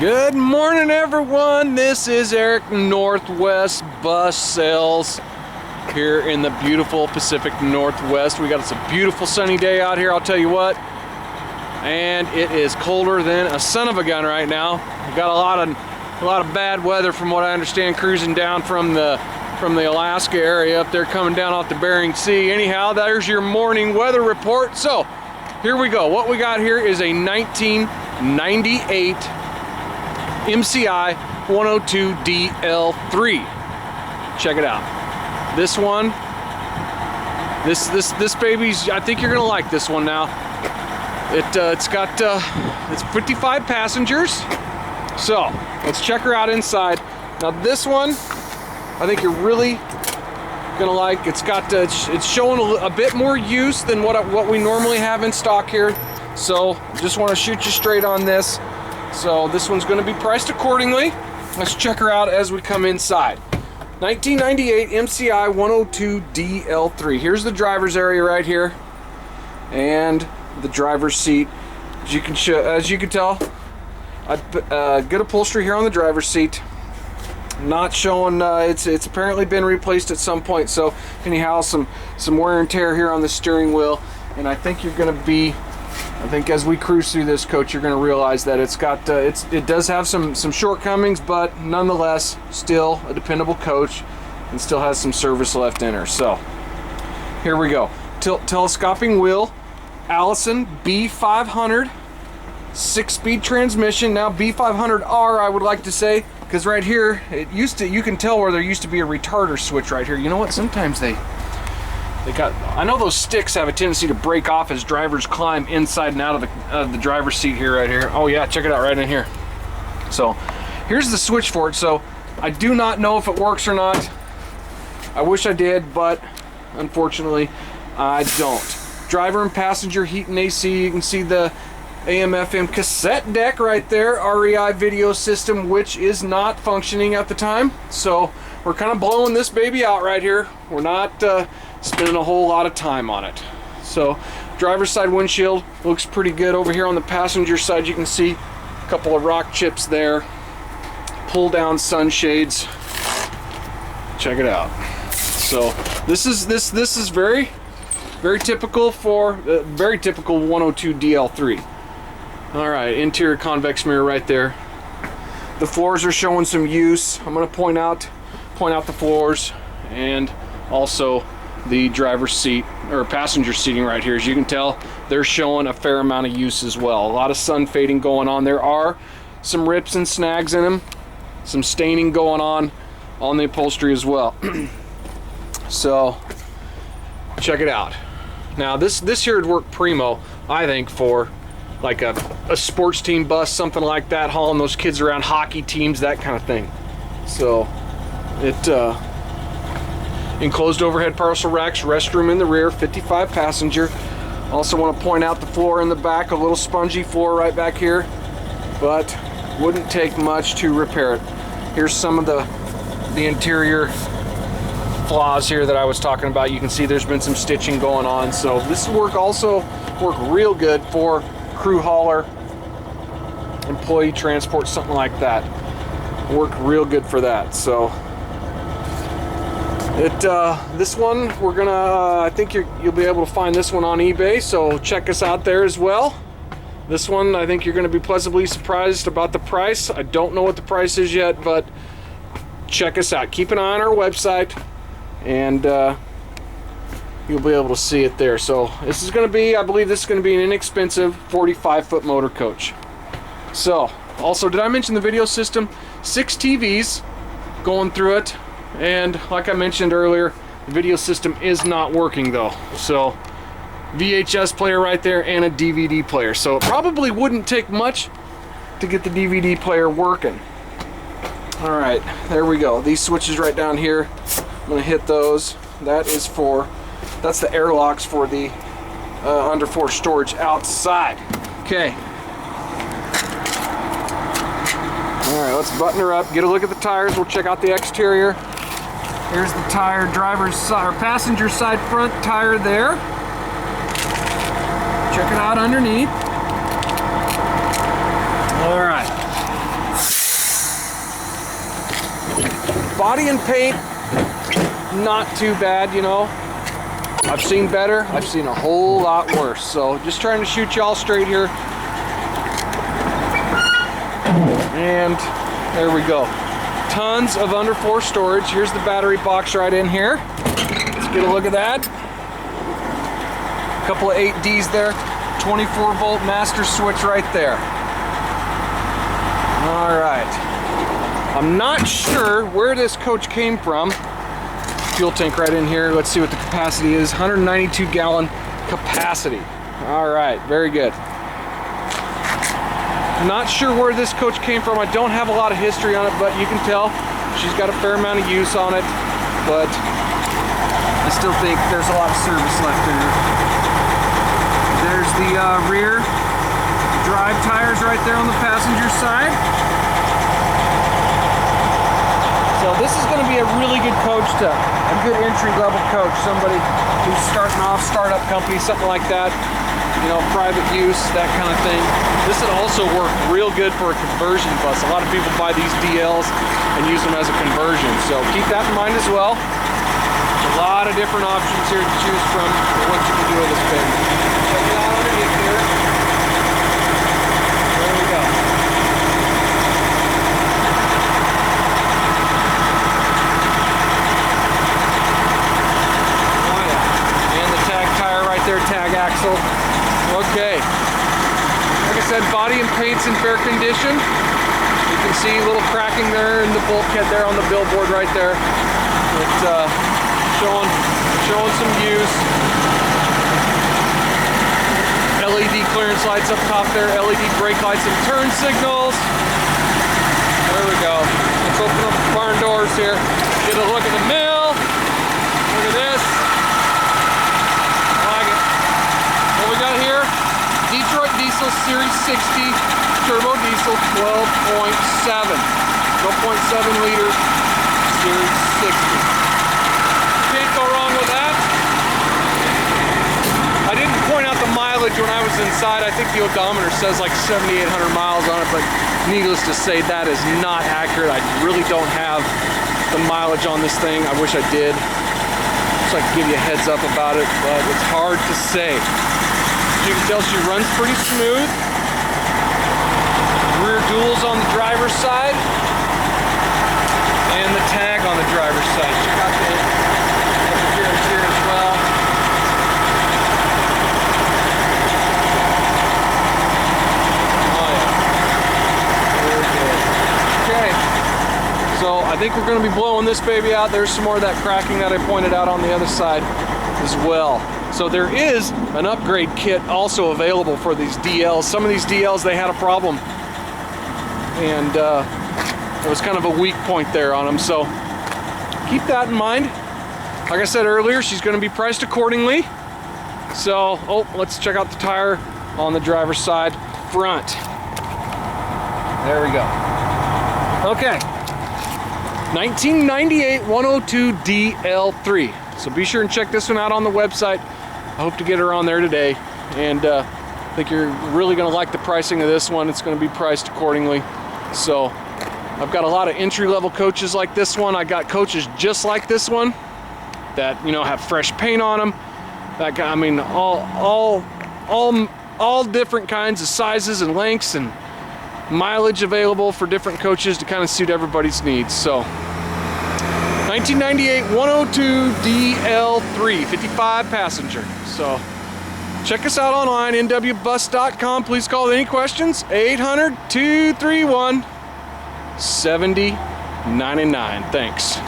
Good morning, everyone. This is Eric, Northwest Bus Sales here in the beautiful Pacific Northwest. We got a beautiful sunny day out here, I'll tell you what. And it is colder than a son of a gun right now. We got a lot of bad weather from what I understand, cruising down from the Alaska area up there, coming down off the Bering Sea. Anyhow, there's your morning weather report. So here we go. What we got here is a 1998 MCI 102 DL3. Check it out. This one, this baby's, I think you're gonna like this one now. It's 55 passengers. So let's check her out inside. Now this one, I think you're really gonna like. It's showing a bit more use than what we normally have in stock here. So just want to shoot you straight on this. So this one's going to be priced accordingly. Let's check her out as we come inside. 1998 MCI 102 DL3. Here's the driver's area right here, and the driver's seat. As you can tell, good upholstery here on the driver's seat. Not showing. It's apparently been replaced at some point. So anyhow, some wear and tear here on the steering wheel, and I think you're going to be. I think as we cruise through this coach, you're going to realize that it does have some shortcomings, but nonetheless, still a dependable coach, and still has some service left in her. So here we go. Telescoping wheel, Allison B500, 6-speed transmission. Now B500R, I would like to say, because right here you can tell where there used to be a retarder switch right here. You know what? Sometimes I know those sticks have a tendency to break off as drivers climb inside and out of the driver's seat here, right here. Oh yeah, check it out right in here. So here's the switch for it. So I do not know if it works or not. I wish I did, but unfortunately I don't. Driver and passenger heat and AC. You can see the AM/FM cassette deck right there. REI video system, which is not functioning at the time. So we're kind of blowing this baby out right here. We're not spending a whole lot of time on it. So driver's side windshield looks pretty good. Over here on the passenger side, you can see a couple of rock chips there. Pull down sunshades. Check it out. So this is very typical for very typical 102 DL3. All right, interior convex mirror right there. The floors are showing some use. I'm going to point out the floors, and also the driver's seat or passenger seating right here. As you can tell, they're showing a fair amount of use as well. A lot of sun fading going on. There are some rips and snags in them, some staining going on the upholstery as well. So check it out. Now this here would work primo, I think, for like a sports team bus, something like that, hauling those kids around, hockey teams, that kind of thing. So it enclosed overhead parcel racks, restroom in the rear, 55 passenger. Also want to point out the floor in the back, a little spongy floor right back here, but wouldn't take much to repair it. Here's some of the interior flaws here that I was talking about. You can see there's been some stitching going on. So this would work real good for crew hauler, employee transport, something like that. Work real good for that. So this one we're gonna I think you'll be able to find this one on eBay, so check us out there as well. This one, I think you're going to be pleasantly surprised about the price. I don't know what the price is yet, but check us out. Keep an eye on our website, and you'll be able to see it there. So this is going to be, I believe this is going to be an inexpensive 45-foot motor coach. So also, did I mention the video system? 6 TVs going through it. And like I mentioned earlier, the video system is not working though. So VHS player right there and a DVD player. So it probably wouldn't take much to get the DVD player working. All right, there we go. These switches right down here, I'm gonna hit those. That's the airlocks for the underfloor storage outside. Okay. All right, let's button her up, get a look at the tires. We'll check out the exterior. Here's the tire, driver's side or passenger side front tire there. Check it out underneath. All right, Body and paint, not too bad, you know. I've seen better, I've seen a whole lot worse. So just trying to shoot y'all straight here. And there we go. Tons of underfloor storage. Here's the battery box right in here. Let's get a look at that. A couple of 8Ds there. 24 volt master switch right there. All right. I'm not sure where this coach came from. Fuel tank right in here. Let's see what the capacity is. 192 gallon capacity. All right, very good. Not sure where this coach came from. I don't have a lot of history on it, but you can tell she's got a fair amount of use on it. But I still think there's a lot of service left in her. There's the rear drive tires right there on the passenger side. So this is going to be a really good coach, a good entry-level coach, somebody who's starting off, startup company, something like that, you know, private use, that kind of thing. This would also work real good for a conversion bus. A lot of people buy these DLs and use them as a conversion, so keep that in mind as well. A lot of different options here to choose from for what you can do with this baby. Check it out underneath here. There we go. Oh yeah. And the tag tire right there, tag axle. Okay. Like I said, body and paint's in fair condition. You can see a little cracking there in the bulkhead there on the billboard right there. It's showing some use. LED clearance lights up top there, LED brake lights and turn signals. There we go. Let's open up the barn doors here. Get a look at the mill. Look at this. I like it. What we got here? Detroit Diesel Series 60 Turbo Diesel 12.7. 12.7 liter Series 60. Can't go wrong with that. I didn't point out the mileage when I was inside. I think the odometer says like 7,800 miles on it, but needless to say, that is not accurate. I really don't have the mileage on this thing. I wish I did, so I could give you a heads up about it, but it's hard to say. You can tell she runs pretty smooth. Rear duals on the driver's side, and the tag on the driver's side. Check out the gears here as well. Oh yeah, very good. Okay, so I think we're going to be blowing this baby out. There's some more of that cracking that I pointed out on the other side as well. So there is an upgrade kit also available for these DLs. Some of these DLs, they had a problem, and it was kind of a weak point there on them. So keep that in mind. Like I said earlier, she's going to be priced accordingly. So, let's check out the tire on the driver's side front. There we go. Okay. 1998 102 DL3. So be sure and check this one out on the website. I hope to get her on there today. And I think you're really going to like the pricing of this one. It's going to be priced accordingly. So I've got a lot of entry-level coaches like this one. I got coaches just like this one that, you know, have fresh paint on them. That, I mean, all different kinds of sizes and lengths and mileage available for different coaches to kind of suit everybody's needs. So 1998 102 DL3, 55 passenger. So check us out online, nwbus.com. Please call with any questions, 800-231-7099. Thanks.